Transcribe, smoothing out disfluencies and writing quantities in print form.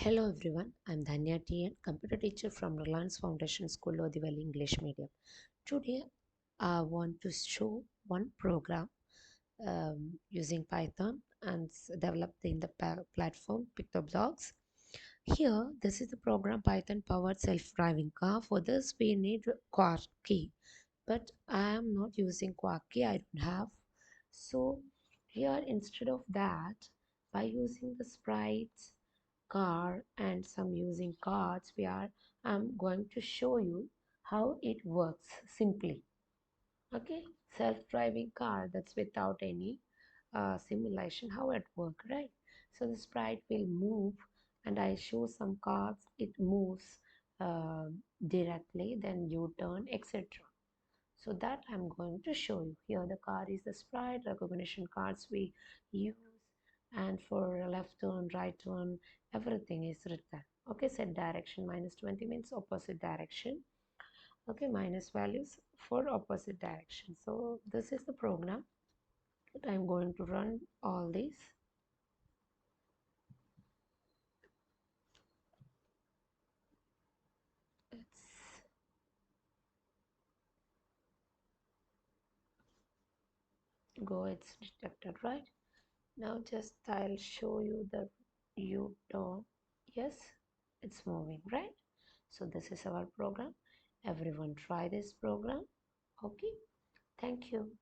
Hello everyone, I'm Dhanya TN, computer teacher from Reliance Foundation School, Lodhival English Medium. Today I want to show one program using Python and developed in the platform PictoBlox. Here, this is the program Python powered self-driving car. For this, we need Quark key, but I am not using Quark key. I don't have. So here, instead of that, by using the sprites car and some using cards I'm going to show you how it works simply. Okay, self-driving car, that's without any simulation, how it work, right? So the sprite will move and I show some cards, it moves uh, directly, then you turn, etc. So that I'm going to show you. Here the card is the sprite recognition cards we use, and for left turn, right turn, everything is written. Okay, set direction -20 means opposite direction. Okay, minus values for opposite direction. So this is the program that I'm going to run all these. Let's go, it's detected, right? Now just I'll show you the U-turn. Yes, it's moving, right? So this is our program. Everyone try this program. Okay, thank you.